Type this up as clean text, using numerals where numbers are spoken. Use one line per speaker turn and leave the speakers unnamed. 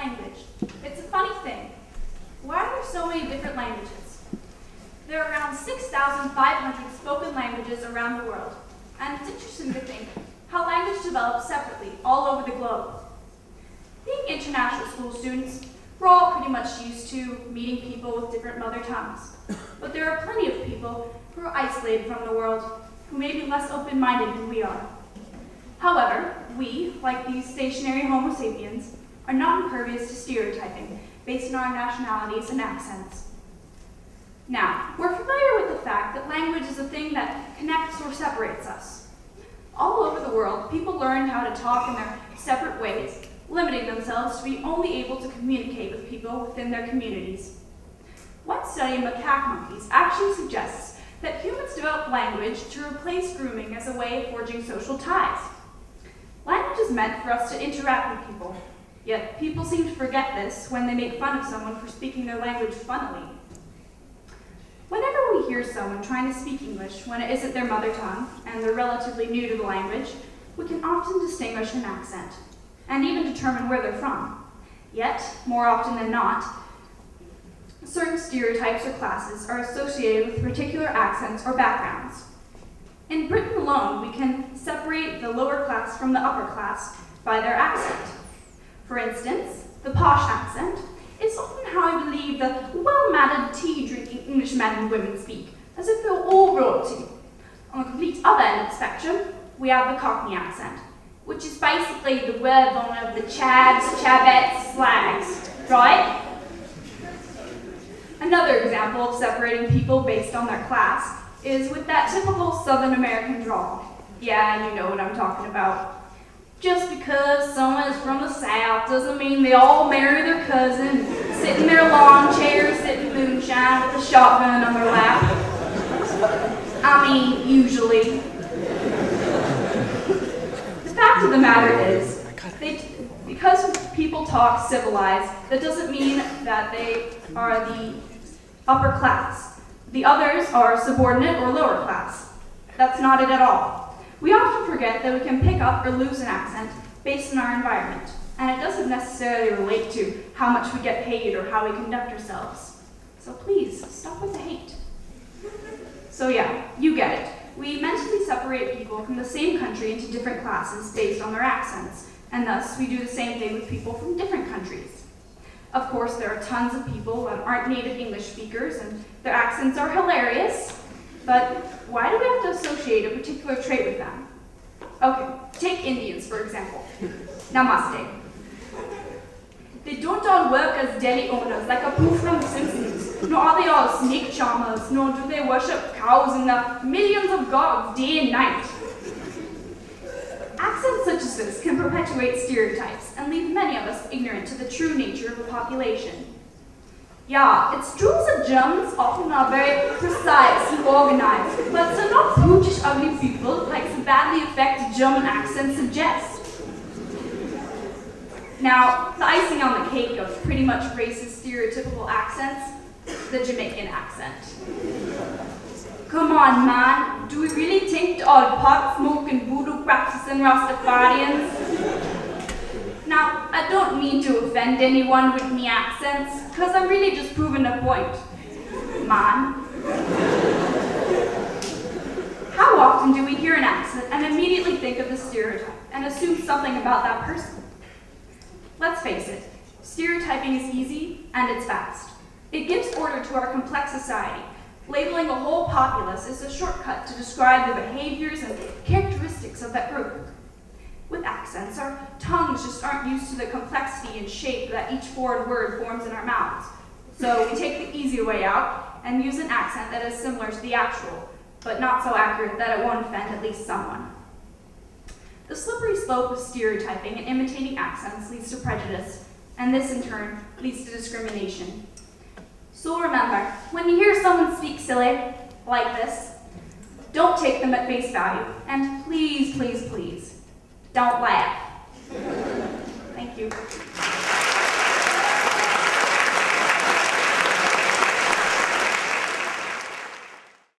language. It's a funny thing. Why are there so many different languages? There are around 6,500 spoken languages around the world, and it's interesting to think how language develops separately all over the globe. Being international school students, we're all pretty much used to meeting people with different mother tongues, but there are plenty of people who are isolated from the world, who may be less open-minded than we are. However, we, like these stationary Homo sapiens, are not impervious to stereotyping based on our nationalities and accents. Now, we're familiar with the fact that language is a thing that connects or separates us. All over the world, people learn how to talk in their separate ways, limiting themselves to be only able to communicate with people within their communities. One study of macaque monkeys actually suggests that humans develop language to replace grooming as a way of forging social ties. Language is meant for us to interact with people, yet people seem to forget this when they make fun of someone for speaking their language funnily. Whenever we hear someone trying to speak English when it isn't their mother tongue and they're relatively new to the language, we can often distinguish an accent and even determine where they're from. Yet, more often than not, certain stereotypes or classes are associated with particular accents or backgrounds. In Britain alone, we can separate the lower class from the upper class by their accent. For instance, the posh accent is often how I believe the well-mannered, tea-drinking Englishmen and women speak, as if they're all royalty. On the complete other end of the spectrum, we have the Cockney accent, which is basically the word of the chads, chabettes, slags, right? Another example of separating people based on their class is with that typical Southern American drawl. Yeah, you know what I'm talking about. Just because someone is from the South doesn't mean they all marry their cousin, sit in their lawn chairs, sipping moonshine with a shotgun on their lap. I mean, usually. The fact of the matter is, because people talk civilized, that doesn't mean that they are the upper class. The others are subordinate or lower class. That's not it at all. We often forget that we can pick up or lose an accent based on our environment, and it doesn't necessarily relate to how much we get paid or how we conduct ourselves. So please, stop with the hate. So yeah, you get it. We mentally separate people from the same country into different classes based on their accents, and thus we do the same thing with people from different countries. Of course, there are tons of people that aren't native English speakers, and their accents are hilarious, but why do we have to associate a particular trait with them? Okay, take Indians, for example. Namaste. They don't all work as deli owners like a poof from The Simpsons, nor are they all snake charmers, nor do they worship cows and the millions of gods day and night. Accents such as this can perpetuate stereotypes and leave many of us ignorant to the true nature of a population. Yeah, it's true that Germans often are very precise and organized, but they're not brutish, ugly people like the badly affected German accent suggests. Now, the icing on the cake of pretty much racist stereotypical accents, the Jamaican accent. Come on, man, do we really think all pot-smoking, voodoo-practicing Rastafarians? Now, I don't mean to offend anyone with me accents, because I'm really just proving a point. Man. How often do we hear an accent and immediately think of the stereotype and assume something about that person? Let's face it, stereotyping is easy and it's fast. It gives order to our complex society. Labeling a whole populace is a shortcut to describe the behaviors and characteristics of that group. With accents, our tongues just aren't used to the complexity and shape that each foreign word forms in our mouths. So we take the easy way out and use an accent that is similar to the actual, but not so accurate that it won't offend at least someone. The slippery slope of stereotyping and imitating accents leads to prejudice, and this in turn leads to discrimination. So remember, when you hear someone speak silly like this, don't take them at face value, and please, please, please, don't laugh. Thank you.